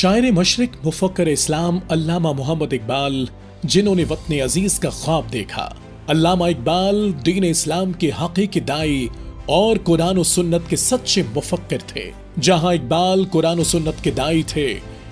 शायर मशरिक मुफक्कर इस्लाम अल्लामा मोहम्मद इकबाल, जिन्होंने वतन अजीज का ख्वाब देखा। अल्लामा इकबाल दीन इस्लाम के हकीकी दाई और कुरान और सुन्नत के सच्चे मुफक्किर थे। जहां इकबाल कुरान और सुन्नत के दाई थे,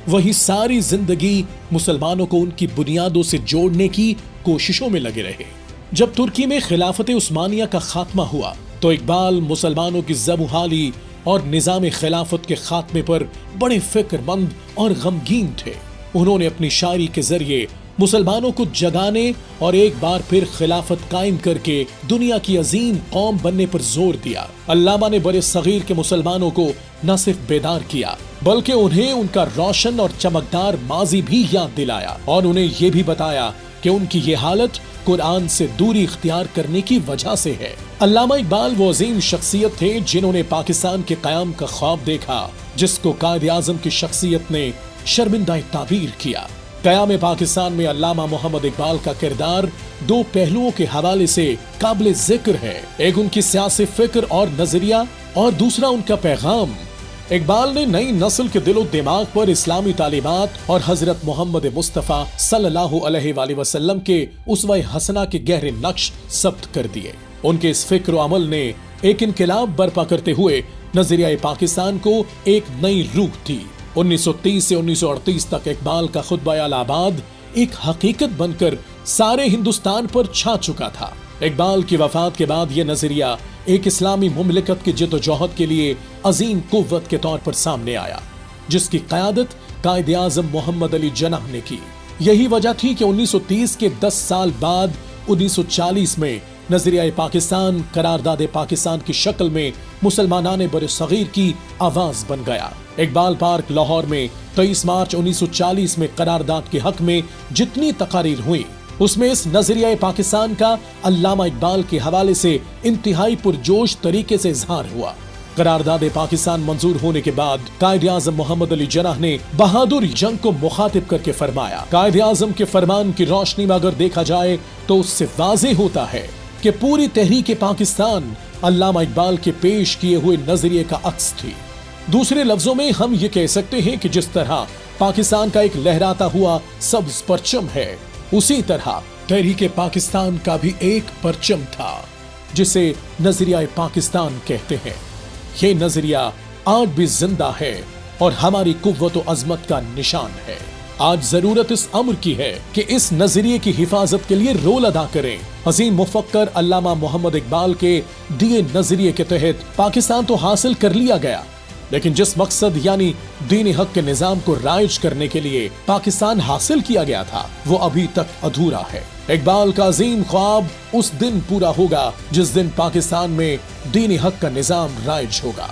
वहीं सारी जिंदगी मुसलमानों को उनकी बुनियादों से जोड़ने की कोशिशों में लगे रहे। जब तुर्की में खिलाफत उस्मानिया का खात्मा हुआ तो इकबाल मुसलमानों की ज़बूहाली और निज़ाम खिलाफत के खात्मे पर बड़े फिक्रमंद और गमगीन थे। उन्होंने अपनी शायरी के जरिए मुसलमानों को जगाने और एक बार फिर खिलाफत कायम करके दुनिया की अजीम कौम बनने पर जोर दिया। अल्लामा ने बड़े सगीर के मुसलमानों को न सिर्फ बेदार किया, बल्कि उन्हें उनका रोशन और चमकदार माजी भी याद दिलाया और उन्हें ये भी बताया कि उनकी ये हालत कुरान से दूरी इख्तियार करने की वजह से है। अल्लामा इकबाल वो अजीम शख्सियत थे जिन्होंने पाकिस्तान के क़याम का ख्वाब देखा, जिसको कायद आज़म की शख्सियत ने शर्मिंदा ताबीर किया। क़याम पाकिस्तान में अल्लामा मोहम्मद इकबाल का किरदार दो पहलुओं के हवाले से काबिल जिक्र है। एक उनकी सियासी फिक्र और नजरिया और दूसरा उनका पैगाम। इकबाल ने नई नस्ल के दिलो दिमाग पर इस्लामी तालीमात और हजरत मोहम्मद मुस्तफ़ा सल्लल्लाहु अलैहि वसल्लम के उसवा हसना के गहरे नक्श सब्त कर दिए। उनके इस फिक्र और अमल ने एक इनकलाब बर्पा करते हुए नजरिया पाकिस्तान को एक नई रूह दी। 1930 से 1938 तक इकबाल का खुतबा अल-आबाद एक हकीकत बनकर सारे हिंदुस्तान पर छा चुका था। इकबाल की वफात के बाद यह नजरिया एक इस्लामी मुमलिकत की जिद्दोजहद के लिए अजीम कुव्वत के तौर पर सामने आया, जिसकी क़यादत कायद आज़म मोहम्मद अली जनाह ने की। यही वजह थी कि 1930 के 10 साल बाद 1940 में नजरिया पाकिस्तान करारदाद पाकिस्तान की शक्ल में मुसलमानाने बरे सगीर की आवाज बन गया। इकबाल पार्क लाहौर में 23 मार्च 1940 में करारदाद के हक में जितनी तकारीर हुई, उसमें इस नजरिया पाकिस्तान का अल्लामा इकबाल के हवाले से इंतहाई पुरजोश तरीके से इजहार हुआ। करारदाद पाकिस्तान मंजूर होने के बाद कायद आज़म मोहम्मद अली जनाह ने बहादुर जंग को मुखातिब करके फरमाया, कायद आज़म के फरमान की रोशनी में अगर देखा जाए तो उससे वाज़ेह होता है कि पूरी तहरीक पाकिस्तान अल्लामा इकबाल के पेश किए हुए नजरिए का अक्स थी। दूसरे लफ्जों में हम ये कह सकते हैं कि जिस तरह पाकिस्तान का एक लहराता हुआ सब्ज परचम है, उसी तरह तहरीक पाकिस्तान का भी एक परचम था, जिसे नजरिया पाकिस्तान कहते हैं। ये नजरिया आज भी जिंदा है और हमारी कुव्वत और अजमत का निशान है। आज जरूरत इस अम्र की है कि इस नजरिए की हिफाजत के लिए रोल अदा करें। अजीम मुफक्कर अल्लामा मोहम्मद इकबाल के दिए नजरिए के तहत पाकिस्तान तो हासिल कर लिया गया, लेकिन जिस मकसद यानी दीन हक के निजाम को राइज करने के लिए पाकिस्तान हासिल किया गया था, वो अभी तक अधूरा है। इकबाल का अजीम ख्वाब उस दिन पूरा होगा जिस दिन पाकिस्तान में दीन हक का निजाम राइज होगा।